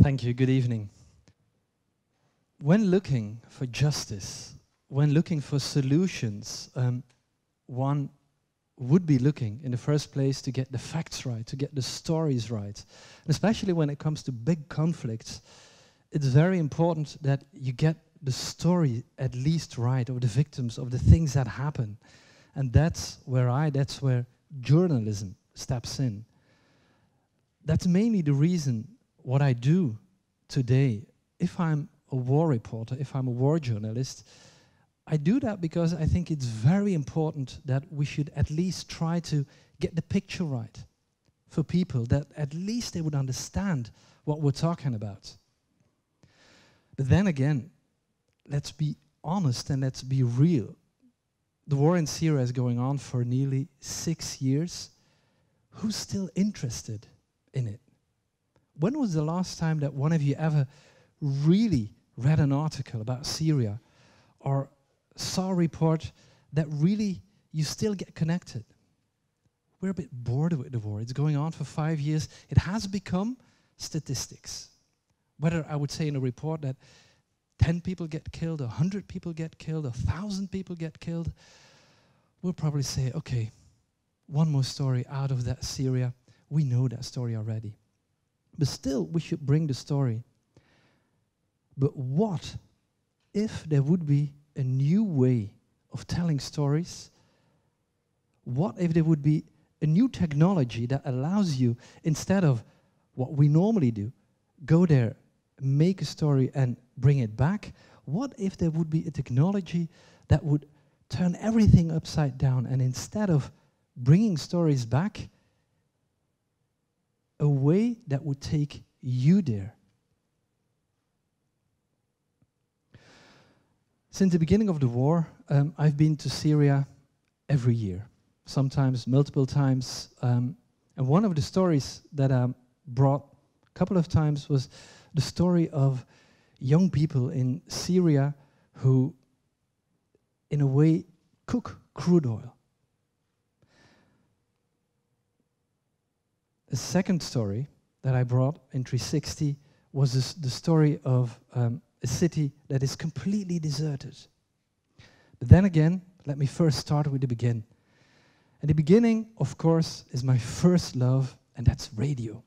Thank you. Good evening. When looking for justice, when looking for solutions, one would be looking in the first place to get the facts right, to get the stories right. And especially when it comes to big conflicts, it's very important that you get the story at least right of the victims, of the things that happen. And that's where journalism steps in. That's mainly the reason what I do today. If I'm a war reporter, if I'm a war journalist, I do that because I think it's very important that we should at least try to get the picture right for people, that at least they would understand what we're talking about. But then again, let's be honest and let's be real. The war in Syria is going on for nearly 6 years. Who's still interested in it? When was the last time that one of you ever really read an article about Syria or saw a report that really you still get connected? We're a bit bored with the war. It's going on for 5 years. It has become statistics. Whether I would say in a report that 10 people get killed, 100 people get killed, 1,000 people get killed, we'll probably say, okay, one more story out of that Syria. We know that story already. But still, we should bring the story. But what if there would be a new way of telling stories? What if there would be a new technology that allows you, instead of what we normally do, go there, make a story and bring it back? What if there would be a technology that would turn everything upside down, and instead of bringing stories back, a way that would take you there? Since the beginning of the war, I've been to Syria every year, sometimes multiple times. And one of the stories that I brought a couple of times was the story of young people in Syria who, in a way, cook crude oil. The second story that I brought in 360 was the story of a city that is completely deserted. But then again, let me first start with the beginning. And the beginning, of course, is my first love, and that's radio.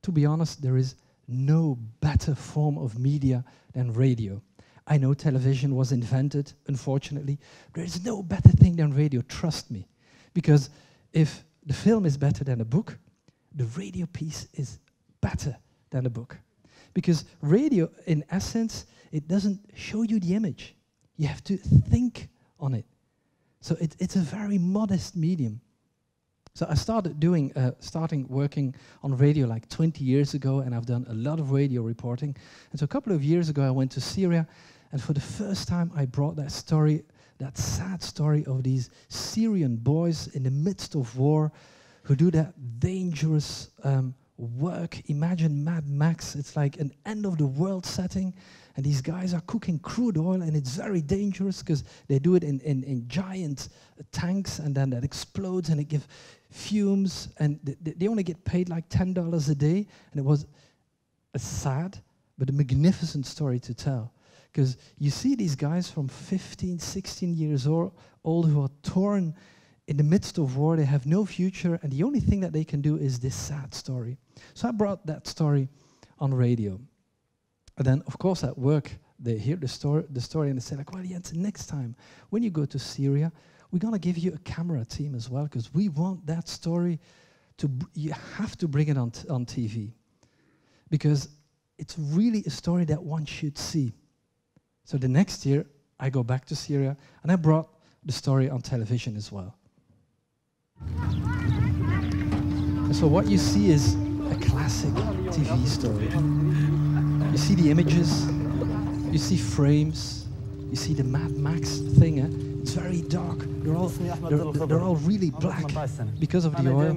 To be honest, there is no better form of media than radio. I know television was invented, unfortunately. There is no better thing than radio, trust me. Because if the film is better than a book, the radio piece is better than a book. Because radio, in essence, it doesn't show you the image. You have to think on it. So it's a very modest medium. So I started working on radio like 20 years ago, and I've done a lot of radio reporting. And so a couple of years ago, I went to Syria, and for the first time, I brought that story, that sad story of these Syrian boys in the midst of war who do that dangerous work. Imagine Mad Max. It's like an end-of-the-world setting, and these guys are cooking crude oil, and it's very dangerous because they do it in giant tanks, and then that explodes, and it gives fumes, and they only get paid like $10 a day, and it was a sad but a magnificent story to tell. Because you see these guys from 15, 16 years old who are torn in the midst of war. They have no future, and the only thing that they can do is this sad story. So I brought that story on radio. And then, of course, at work, they hear the story and they say, like, well, Jens, next time when you go to Syria, we're going to give you a camera team as well, because we want that story to, you have to bring it on TV. Because it's really a story that one should see. So the next year, I go back to Syria, and I brought the story on television as well. And so what you see is a classic TV story. You see the images, you see frames, you see the Mad Max thing. It's very dark. They're all really black because of the oil.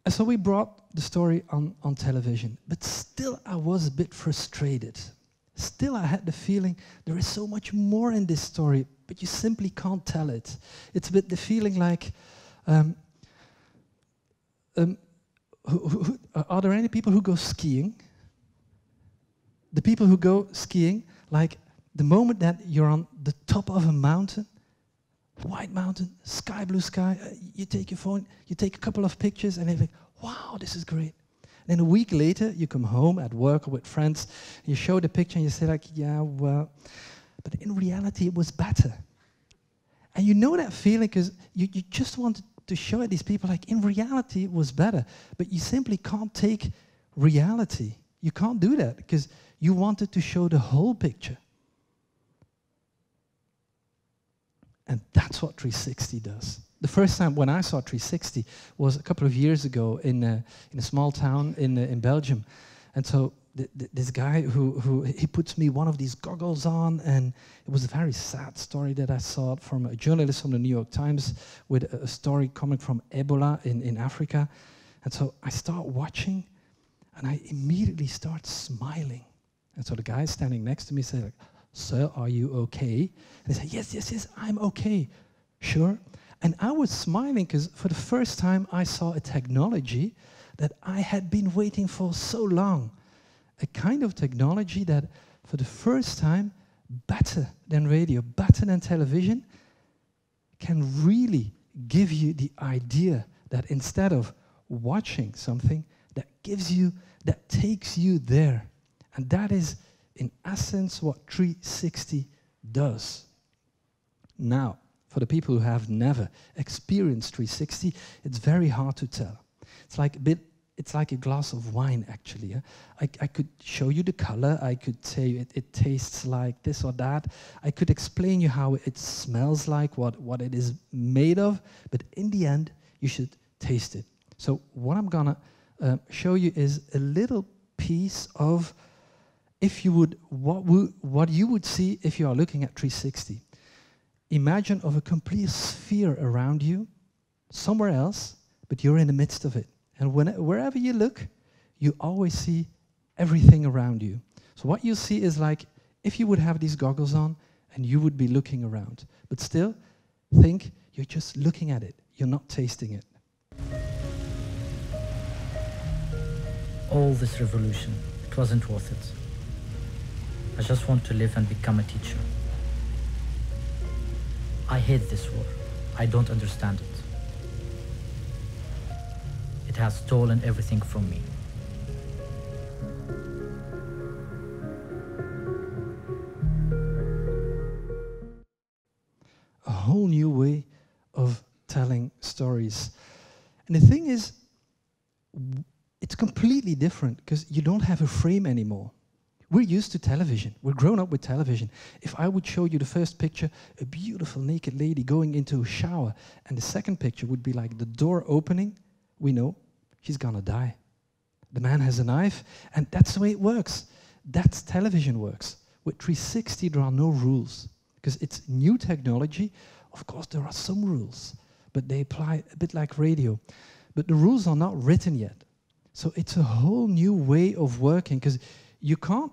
And so we brought the story on television, but still I was a bit frustrated. Still I had the feeling there is so much more in this story, but you simply can't tell it. It's a bit the feeling like Are there any people who go skiing? The people who go skiing, like the moment that you're on the top of a mountain, white mountain, sky blue sky, you take your phone, you take a couple of pictures, and you think, wow, this is great. And then a week later, you come home at work or with friends, you show the picture and you say like, yeah, well, but in reality, it was better. And you know that feeling because you just wanted to show these people like, in reality, it was better. But you simply can't take reality. You can't do that because you wanted to show the whole picture. And that's what 360 does. The first time when I saw 360 was a couple of years ago in a small town in Belgium. And so this guy he puts me one of these goggles on, and it was a very sad story that I saw from a journalist from the New York Times with a story coming from Ebola in Africa. And so I start watching, and I immediately start smiling. And so the guy standing next to me said, like, "Sir, are you okay?" And I said, yes, I'm okay. Sure. And I was smiling because for the first time I saw a technology that I had been waiting for so long. A kind of technology that for the first time, better than radio, better than television, can really give you the idea that instead of watching something, that takes you there. And that is, in essence, what 360 does. Now, for the people who have never experienced 360, it's very hard to tell. It's like a glass of wine, actually. Yeah? I could show you the color. I could say it tastes like this or that. I could explain you how it smells like, what it is made of. But in the end, you should taste it. So what I'm gonna show you is a little piece of, what you would see if you are looking at 360. Imagine of a complete sphere around you, somewhere else, but you're in the midst of it. And wherever you look, you always see everything around you. So what you see is like if you would have these goggles on and you would be looking around. But still, think you're just looking at it. You're not tasting it. All this revolution, it wasn't worth it. I just want to live and become a teacher. I hate this war. I don't understand it. It has stolen everything from me. A whole new way of telling stories. And the thing is, it's completely different because you don't have a frame anymore. We're used to television. We're grown up with television. If I would show you the first picture, a beautiful naked lady going into a shower, and the second picture would be like the door opening, we know she's gonna die. The man has a knife, and that's the way it works. That's television works. With 360, there are no rules, because it's new technology. Of course, there are some rules, but they apply a bit like radio. But the rules are not written yet. So it's a whole new way of working, because you can't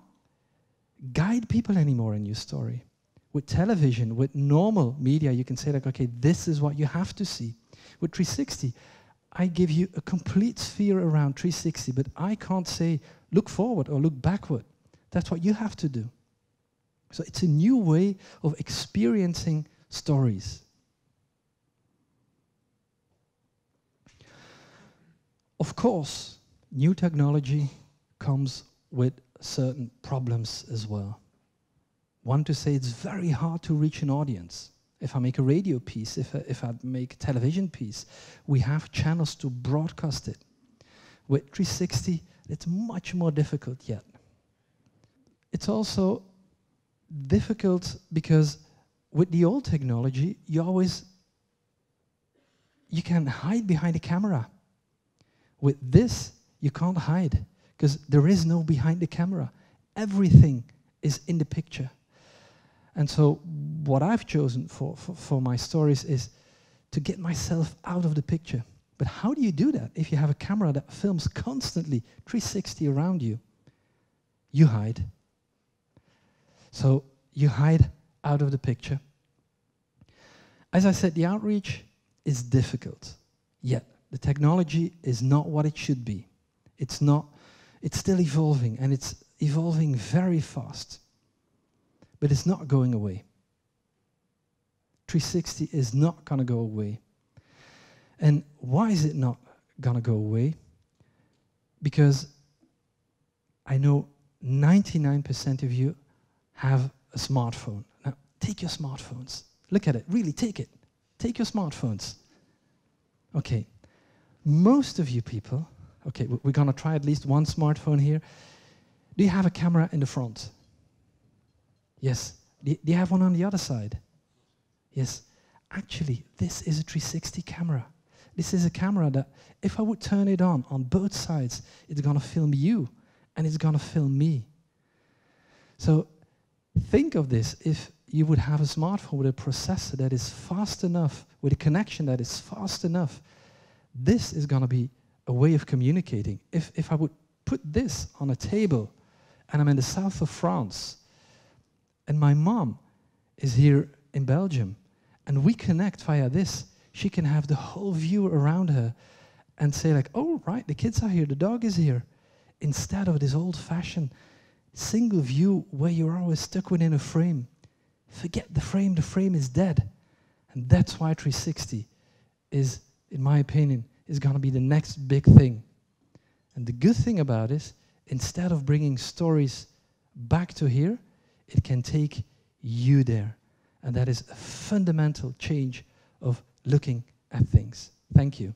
guide people anymore in your story. With television, with normal media, you can say like, okay, this is what you have to see. With 360, I give you a complete sphere around 360, but I can't say look forward or look backward. That's what you have to do. So it's a new way of experiencing stories. Of course, new technology comes with certain problems as well. One, to say it's very hard to reach an audience. If I make a radio piece, if I make a television piece, we have channels to broadcast it. With 360, it's much more difficult yet. It's also difficult because with the old technology, you can hide behind a camera. With this, you can't hide because there is no behind the camera. Everything is in the picture. And so what I've chosen for my stories is to get myself out of the picture. But how do you do that if you have a camera that films constantly 360 around you? You hide. So you hide out of the picture. As I said, the outreach is difficult, yet The technology is not what it should be. It's not, it's still evolving, and it's evolving very fast. But it's not going away. 360 is not going to go away. And why is it not going to go away? Because I know 99% of you have a smartphone. Now, take your smartphones. Look at it. Really, take it. Take your smartphones. Okay. Most of you people, okay, we're going to try at least one smartphone here. Do you have a camera in the front? Yes. Do you have one on the other side? Yes. Actually, this is a 360 camera. This is a camera that, if I would turn it on both sides, it's going to film you, and it's going to film me. So think of this. If you would have a smartphone with a processor that is fast enough, with a connection that is fast enough, this is going to be a way of communicating. If I would put this on a table, and I'm in the south of France, and my mom is here in Belgium, and we connect via this, she can have the whole view around her and say like, oh, right, the kids are here, the dog is here. Instead of this old-fashioned single view where you're always stuck within a frame. Forget the frame is dead. And that's why 360 is, in my opinion, is going to be the next big thing. And the good thing about it, instead of bringing stories back to here, it can take you there. And that is a fundamental change of looking at things. Thank you.